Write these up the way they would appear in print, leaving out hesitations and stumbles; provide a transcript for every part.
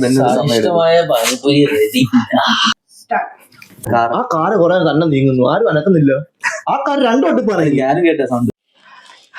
സ്വാദിഷ്ടമായ പാനിപൂരി റെഡി. ആ കാറ് കുറെ തന്നെ നീങ്ങുന്നു, ആരും അനക്കുന്നില്ല. ആ കാർ രണ്ടു വണ്ടി പറയും. ഞാനും കേട്ട sound.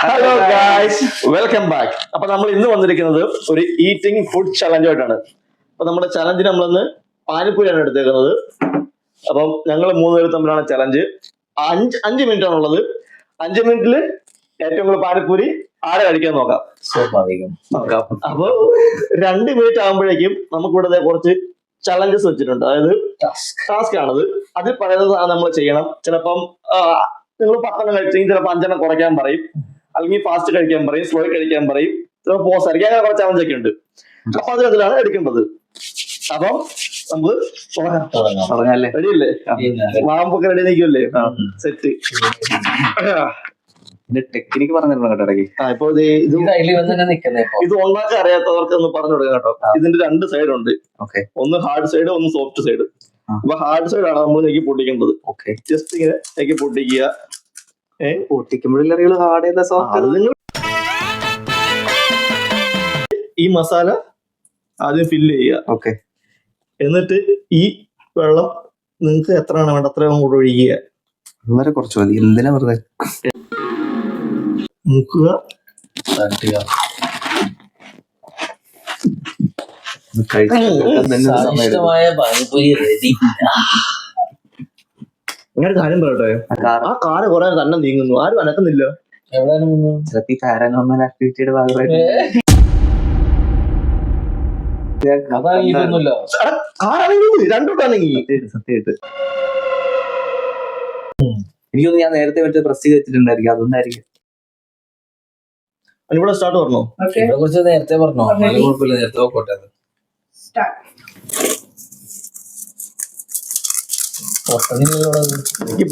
Hello guys, welcome back. അപ്പൊ നമ്മൾ ഇന്ന് വന്നിരിക്കുന്നത് ഒരു ഈറ്റിംഗ് ഫുഡ് ചലഞ്ചായിട്ടാണ്. അപ്പൊ നമ്മുടെ ചലഞ്ചിന് നമ്മളിന്ന് പാനിപ്പൂരിയാണ് എടുത്തേക്കുന്നത്. അപ്പം ഞങ്ങൾ 3 പേര് തമ്മിലാണ് ചലഞ്ച്. 5 മിനിറ്റ് ആണുള്ളത്. 5 മിനിറ്റില് ഏറ്റവും കൂടുതൽ പാനിപ്പൂരി ആരെ കഴിക്കാൻ നോക്കാം. സ്വാഭാവികം. അപ്പൊ 2 മിനിറ്റ് ആകുമ്പോഴേക്കും നമുക്കിവിടെ കുറച്ച് ചലഞ്ചസ് വെച്ചിട്ടുണ്ട്. അതായത് ടാസ്ക് ആണത്. അതിൽ പറയുന്നത് നമ്മൾ ചെയ്യണം. ചിലപ്പം നിങ്ങൾ 10 കഴിച്ചെങ്കിൽ ചിലപ്പോൾ 5 കുറയ്ക്കാൻ പറയും, അല്ലെങ്കിൽ ഫാസ്റ്റ് കഴിക്കാൻ പറയും, സ്ലോ കഴിക്കാൻ പറയും, ചിലപ്പോൾ പോസ് ആയിരിക്കും. അങ്ങനെ കുറച്ച് ചലഞ്ച് ഒക്കെ ഉണ്ട്. അപ്പൊ അതിലാണ് എടുക്കേണ്ടത്. അപ്പം നമുക്ക് തുടങ്ങാല്ലേ? റെഡിയല്ലേ? മാമ്പൊക്കെ റെഡി നിൽക്കുമല്ലേ? സെറ്റ്. ടെക്നിക്ക് പറഞ്ഞിട്ടുണ്ടോ കേട്ടോ ഇടയ്ക്ക്? ഇപ്പൊ ഇത് ഉണ്ടാക്കാൻ അറിയാത്തവർക്ക് ഒന്ന് പറഞ്ഞു കൊടുക്കാം കേട്ടോ. ഇതിന്റെ 2 സൈഡ് ഉണ്ട്. ഒന്ന് ഹാർഡ് സൈഡ്, ഒന്ന് സോഫ്റ്റ് സൈഡ്. അപ്പൊ ഹാർഡ് സൈഡ് ആണ് നമ്മൾ നെക്കി പൊട്ടിക്കേണ്ടത്. ജസ്റ്റ് ഇങ്ങനെ നെക്കി പൊട്ടിക്കുക. പൊട്ടിക്കുമ്പോഴല്ലേ ഹാർഡ് ചെയ്ത സോഫ്റ്റ്. ഈ മസാല ആദ്യം ഫില്ല് ചെയ്യുക. എന്നിട്ട് ഈ വെള്ളം നിങ്ങൾക്ക് എത്രയാണ് വേണ്ട അത്രയും കൂടെ ഒഴിക്കുക. വളരെ കുറച്ച് മതി. എന്തിനാ വെറുതെ മുക്കുക. സ്വാദിഷ്ടമായ പാനിപൂരി റെഡി. അങ്ങനെ കാര്യം പറയട്ടെ, ആ കാറ് കുറെ തന്നെ നീങ്ങുന്നു, ആരും അനക്കുന്നില്ല. ചിലപ്പോ പാരാനോർമൽ ആക്ടിവിറ്റിയുടെ ഭാഗമായിട്ട് സത്യമായിട്ട് എനിക്കൊന്ന് ഞാൻ നേരത്തെ മറ്റേ പ്രസ് ചെയ്ത് വെച്ചിട്ടുണ്ടായിരിക്കും, അതൊന്നായിരിക്കും. ഇവിടെ സ്റ്റാർട്ട് പറഞ്ഞോ? ഇവിടെ കുറച്ച് നേരത്തെ പറഞ്ഞോ? കുഴപ്പമില്ല, നേരത്തെ നോക്കോട്ടെ.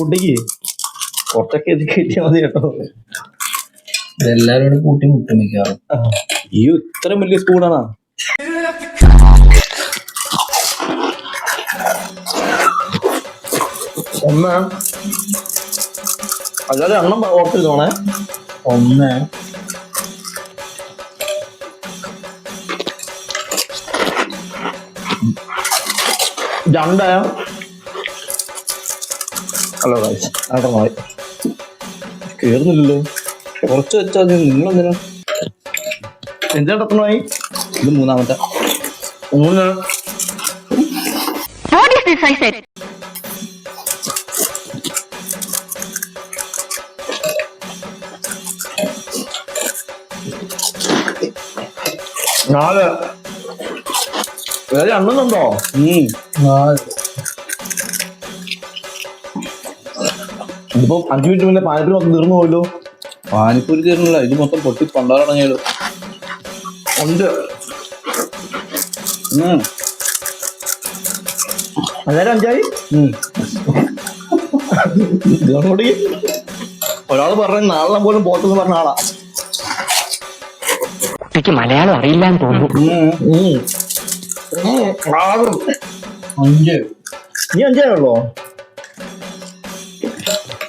പൊട്ടിക്ക് കുറച്ചൊക്കെ കിട്ടിയാൽ മതി കേട്ടോ. എല്ലാരും കൂട്ടി മുട്ടും മിക്കാറും. ഈ ഇത്രയും വലിയ സ്പൂണാണോ? ഒന്ന് അല്ലാതെ എണ്ണം ഓർത്തിരുന്നോണേ. 1 2 ഹലോ ഗൈസ്, അടമായി കേറുന്നില്ലല്ലോ. കുറച്ച് വെച്ചാൽ നിങ്ങളെന്തിനാ എന്താ എത്രമായി? ഇത് 3ാമത്തെ. 3 4 എണ്ണുന്നുണ്ടോ? ഇതിപ്പോ 5 മിനിറ്റ് മുന്നേ പാനിപ്പൂരി മൊത്തം തീർന്നു പോയല്ലോ. പാനിപ്പൂരി തീർന്നില്ല, ഇത് മൊത്തം പൊട്ടി പണ്ടാറടങ്ങിയല്ലോ. ഉണ്ട്. അന്നേരം 5ആയി. ഇതോടുകൂടി ഒരാള് പറഞ്ഞ നാളെ പോലും പോട്ടെന്ന് പറഞ്ഞ ആളാ. എനിക്ക് മലയാളം അറിയില്ലാന്ന് തോന്നുന്നു. 5. നീ 5ആയുള്ളോ?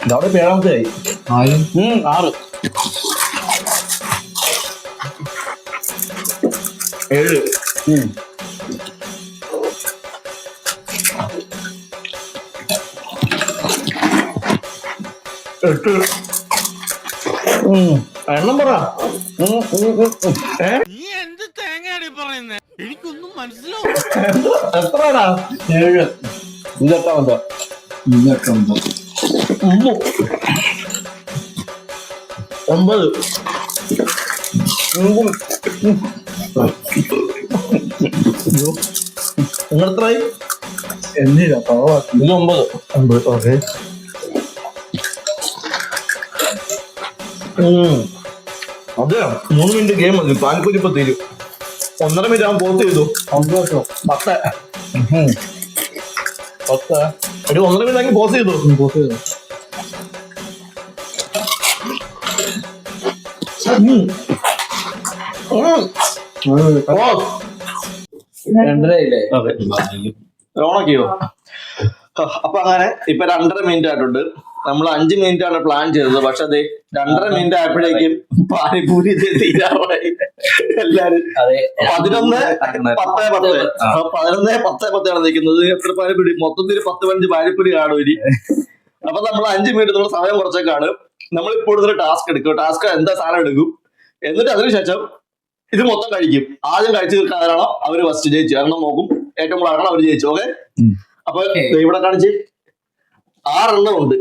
ഇതവിടെ 7ാമത്തെ ആയി. 6 7 8 എണ്ണം പറ. എനിക്കൊന്നും മനസ്സിലാവും. എത്രടാ? 7. ഇത് 8ാമത്തെ. 9 നിങ്ങളെത്രയായി? എന്തിനാ ഇത് 9. ഓക്കെ. അതെ, 3 മിനിറ്റ് ഗെയിം മതി. പാനിപ്പൂരി ഇപ്പൊ തീരും. 1.5 മിനിറ്റ് ആകുമ്പോൾ പോസ്റ്റ് ചെയ്തു. 10 ഒരു 1.5 മിനിറ്റ് ആക്കി പോസ്റ്റ് ചെയ്തു. ഓണാക്കിയോ? അപ്പൊ അങ്ങനെ ഇപ്പൊ 2.5 മിനിറ്റ് ആയിട്ടുണ്ട്. നമ്മൾ 5 മിനിറ്റ് ആണ് പ്ലാൻ ചെയ്തത്. പക്ഷെ അതെ 2.5 മിനിറ്റ് ആയപ്പോഴേക്കും പാനിപൂരി തീരാറായി. എല്ലാരും 11:10 നിൽക്കുന്നത്. എത്ര പാനിപ്പൂരി മൊത്തത്തിൽ 10-15 പാനിപ്പൂരി കാണും ഇനി. അപ്പൊ നമ്മൾ 5 മിനിറ്റ് നമ്മൾ സമയം കുറച്ചേക്കാണ്. നമ്മളിപ്പോൾ ഒരു ടാസ്ക് എടുക്കും. ടാസ്ക് എന്താ സാധനം എടുക്കും, എന്നിട്ട് അതിനുശേഷം ഇത് മൊത്തം കഴിക്കും. ആദ്യം കഴിച്ചു തീർക്കാനാണോ അവര് ഫസ്റ്റ് ജയിച്ചു. കാരണം നോക്കും ഏറ്റവും കൂടുതൽ ആകണം അവര് ജയിച്ചു. ഓക്കെ, അപ്പൊ ഇവിടെ കാണിച്ച് 6 എണ്ണം ഉണ്ട്.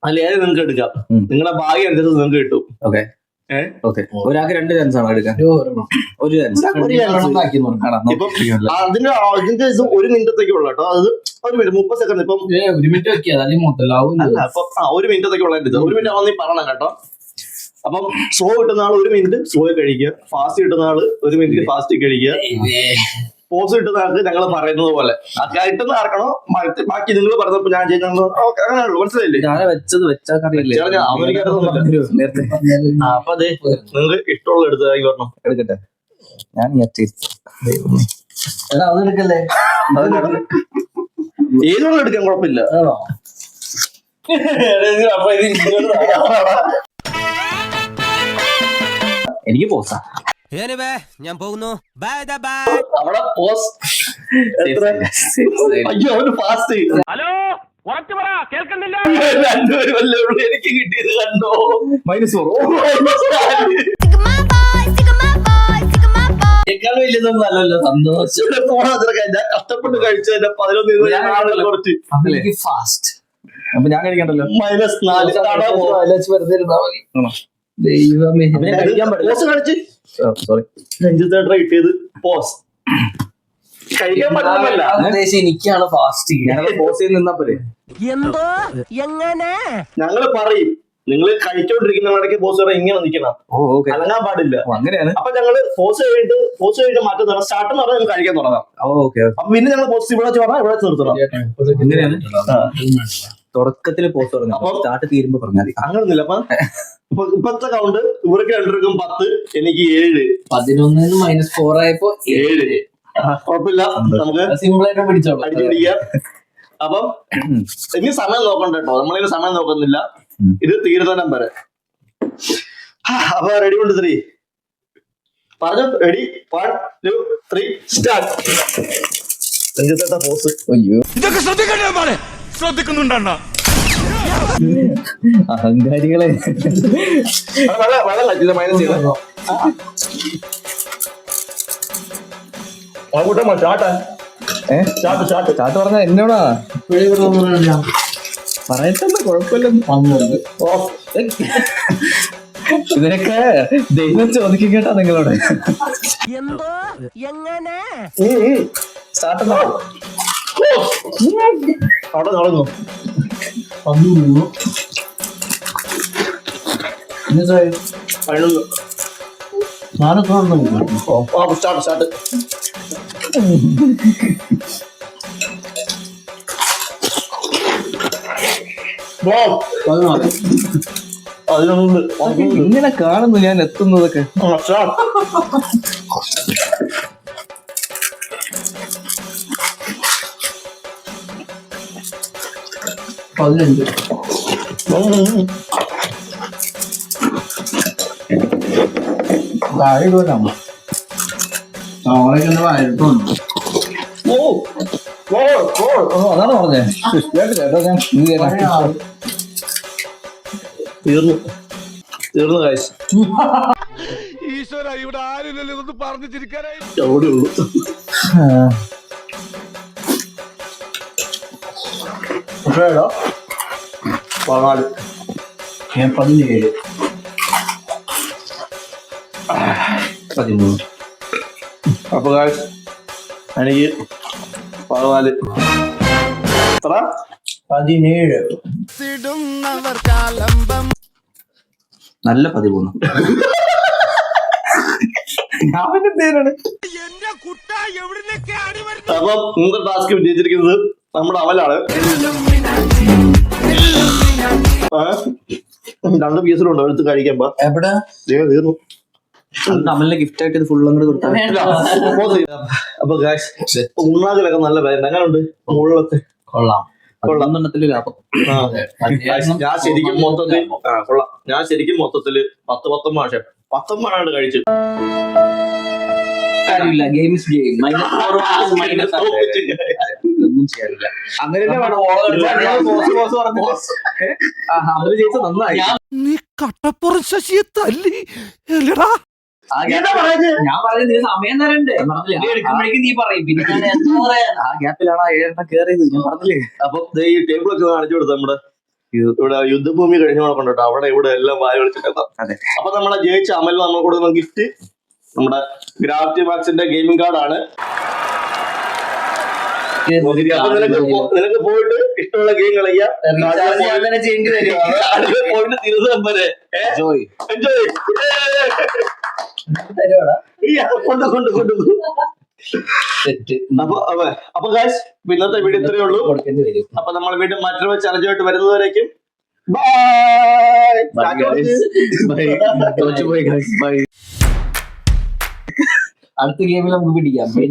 അതിൽ ഏത് നിങ്ങൾക്ക് എടുക്കാം. നിങ്ങളുടെ ഭാഗ്യം അനുസരിച്ച് നിങ്ങൾക്ക് കിട്ടും. ഒരാൾക്ക് 2 ചാൻസ് ആണോ എടുക്കാൻ? ഒരു ചാൻസ്. അതിന്റെ 1 മിനിറ്റത്തേക്കുള്ള കേട്ടോ. അത് 1 മിനിറ്റ് 30 സെക്കൻഡ്. ഇപ്പം 1 മിനിറ്റ് വെക്കിയാൽ അല്ല, അപ്പൊ 1 മിനിറ്റത്തേക്കുള്ള 1 മിനിറ്റ് ആവുന്ന നീ പറയണം കേട്ടോ. അപ്പം സ്ലോ കിട്ടുന്ന ആൾ 1 മിനിറ്റ് സ്ലോ കഴിക്കുക, ഫാസ്റ്റ് കിട്ടുന്ന ആള് 1 മിനിറ്റ് ഫാസ്റ്റ് കഴിക്കുക, പോസ് കിട്ടുന്ന ആൾക്ക് ഞങ്ങൾ പറയുന്നത് പോലെ കിട്ടുന്ന ആർക്കണോ ബാക്കി നിങ്ങൾ പറഞ്ഞപ്പോ ഞാൻ ചെയ്യുന്ന അങ്ങനെയുള്ളൂ. മനസ്സിലായില്ലേ? ഞാൻ വെച്ചത് വെച്ചാറിയില്ലേ? അപ്പൊ അതെ നിങ്ങൾക്ക് ഇഷ്ടമുള്ള എടുത്തതായി പറഞ്ഞു. എടുക്കട്ടെ, ഞാൻ അതെടുക്കല്ലേ? ഏതുള്ള എടുക്കാൻ കുഴപ്പമില്ല. അപ്പൊ ഇത് എനിക്ക് പോസാ. ഞാൻ പോകുന്നു. അവിടെ പോസ് അയ്യോ അവന് ഫാസ്റ്റ്. ഹലോ, ഉറച്ചു പറ, കേൾക്കുന്നില്ല. 2 പേര് വല്ലേ ഉള്ളൂ. എനിക്ക് കിട്ടിയത് കണ്ടോ? -4. നല്ലല്ലോ, സന്തോഷം. ഞാൻ കഷ്ടപ്പെട്ട് കഴിച്ചതിന്റെ 11 കുറച്ച് ഫാസ്റ്റ്. അപ്പൊ ഞാൻ കഴിക്കണ്ടല്ലോ. -4 വെറുതെ ഇരുന്നാ മതി. ദൈവമേ, പോസ് കാണിച്ച് സോറി കിട്ടിയത് പോസ് കഴിക്കാൻ പറ്റുന്നില്ല. എനിക്കാണ് ഫാസ്റ്റ്. പോസ് ചെയ്ത് നിന്നാ പോലെ എന്തോ എങ്ങനെ ഞങ്ങള് പറയും നിങ്ങൾ കഴിച്ചോണ്ടിരിക്കുന്നവരൊക്കെ പോസ് പറയാൻ ഇങ്ങനെ നിൽക്കണം, അനങ്ങാൻ പാടില്ല. അങ്ങനെയാണ്. അപ്പൊ ഞങ്ങള് പോസ് കഴിഞ്ഞിട്ട് മാറ്റം തുടങ്ങാം. സ്റ്റാർട്ട് എന്ന് പറഞ്ഞാൽ കഴിക്കാൻ തുടങ്ങാം. അപ്പൊ പിന്നെ ഞങ്ങൾ പോസ് ഇവിടെ വെച്ച് പറഞ്ഞാൽ ഇവിടെ വെച്ച് നിർത്തണം. എങ്ങനെയാണ് തുടക്കത്തില് പോസ് പറഞ്ഞു, സ്റ്റാർട്ട് തീരുമ്പോ പറഞ്ഞാൽ മതി. അങ്ങനൊന്നുമില്ല. അപ്പൊ ഇപ്പത്തെ കൗണ്ട് ഇവർക്ക് 2 10, എനിക്ക് 7. 11 -4 ആയപ്പോ 7. കുഴപ്പമില്ല, നമുക്ക് സിമ്പിൾ ആയിട്ട് പിടിച്ചോളാം. അടിച്ചു പിടിക്കാം. അപ്പം ഇനി സമയം നോക്കണ്ട കേട്ടോ, നമ്മളിങ്ങനെ സമയം നോക്കുന്നില്ല. ഇത് തീരുന്ന വരെ. അപ്പൊ റെഡി ഉണ്ട് 3 പറഞ്ഞു. Ready 1 2 3 start. രഞ്ജിത്തേട്ട പോസ്. അയ്യോ, ഇതൊക്കെ ശ്രദ്ധിക്കണ്ടേ? ശ്രദ്ധിക്കുന്നുണ്ടോ? അഹങ്കാരികളെ. വെള്ളം മൈനസ് ചെയ്ത ചാട്ട് പറഞ്ഞ എന്നോടാ പറയട്ടെന്ന കുഴപ്പമില്ലെന്ന്. ഇതിനൊക്കെ ദൈവം ചോദിക്കും കേട്ടാ നിങ്ങളോട്. എന്തോ എങ്ങനെ സ്റ്റാർട്ട് അവിടെ നടന്നു. സ്റ്റാർട്ട്. ഇങ്ങനെ കാണുന്നു ഞാൻ എത്തുന്നതൊക്കെ. അതാണ് പറഞ്ഞേ. തീർന്നു കാശ്. ഈശ്വര, ഇവിടെ ആരില്ലല്ലോ ഇതൊന്ന് പറഞ്ഞു ചിരിക്കാനായി. അവിടെ ഉള്ളു. എത്രയാ? 14. 17 13. അപ്പൊ കാശ് എനിക്ക് 14. എത്ര? 17. നല്ല 13. അപ്പൊ ഇന്നത്തെ ടാസ്ക് വിജയിച്ചിരിക്കുന്നത് നമ്മുടെ അമലാണ്. 2 പീസിലുണ്ടോ എടുത്ത് കഴിക്കുമ്പോ? എവിടെ തീർന്നു. അമലിന് ഗിഫ്റ്റ് ആയിട്ട് ഇത് ഫുൾ അങ്ങോട്ട് കൊടുത്താൽ. അപ്പൊ ഉണ്ണാകിലൊക്കെ നല്ല പേരുണ്ട്. എങ്ങനെയുണ്ട് മുകളിലൊക്കെ? കൊള്ളാം. 11 ലാഭം. ഞാൻ ശരിക്കും മൊത്തത്തിൽ കൊള്ളാം. ഞാൻ ശരിക്കും മൊത്തത്തില് 19 കഴിച്ചു. കാര്യമില്ല, ഗെയിം ഇസ് ഗെയിം. -4 ഒന്നും ചെയ്യാനില്ല. അങ്ങനെ ജയിച്ച നന്നായി. നീ കട്ടപ്പുറം ശശിയെ തല്ലി അല്ലടാ. ഞാൻ പറയുന്നത് നീ സമയം തരണ്ടേ, എടുക്കുമ്പോഴേക്കും നീ പറയും. പിന്നെ ഞാൻ എന്താ പറയാ, ആ ഗ്യാപ്പിലാണ് 7 കേറിയത്, ഞാൻ പറഞ്ഞില്ലേ. അപ്പൊ ഈ ടേബിൾ ഒക്കെ കാണിച്ചു കൊടുത്തു. നമ്മുടെ ഇവിടെ യുദ്ധഭൂമി കഴിഞ്ഞ കൊണ്ടോ അവിടെ ഇവിടെ എല്ലാം വായ വിളിച്ചിട്ടുണ്ടാവും. അതെ. അപ്പൊ നമ്മളെ ജയിച്ച അമൽ നമ്മൾ കൊടുക്കുന്ന ഗിഫ്റ്റ് നമ്മുടെ ഗ്രാവിറ്റി മാക്സിന്റെ ഗെയിമിംഗ് കാർഡാണ്. നിനക്ക് പോയിട്ട് ഇഷ്ടമുള്ള ഗെയിം കളിക്കാം. ചെയ്യേണ്ടി വരും. അടുത്ത പോയിന്റ് തിരുവനന്തപുരം വരെ എൻജോയ്. അപ്പൊ ഗൈസ്, ഇന്നത്തെ വീഡിയോ ഇത്രയേ ഉള്ളൂ. അപ്പൊ നമ്മൾ വീണ്ടും മറ്റൊരു ചലഞ്ചുമായിട്ട് വരുന്നതുവരേക്കും അടുത്ത ഗെയിമിൽ നമുക്ക് പിടിക്കാം. ബൈ.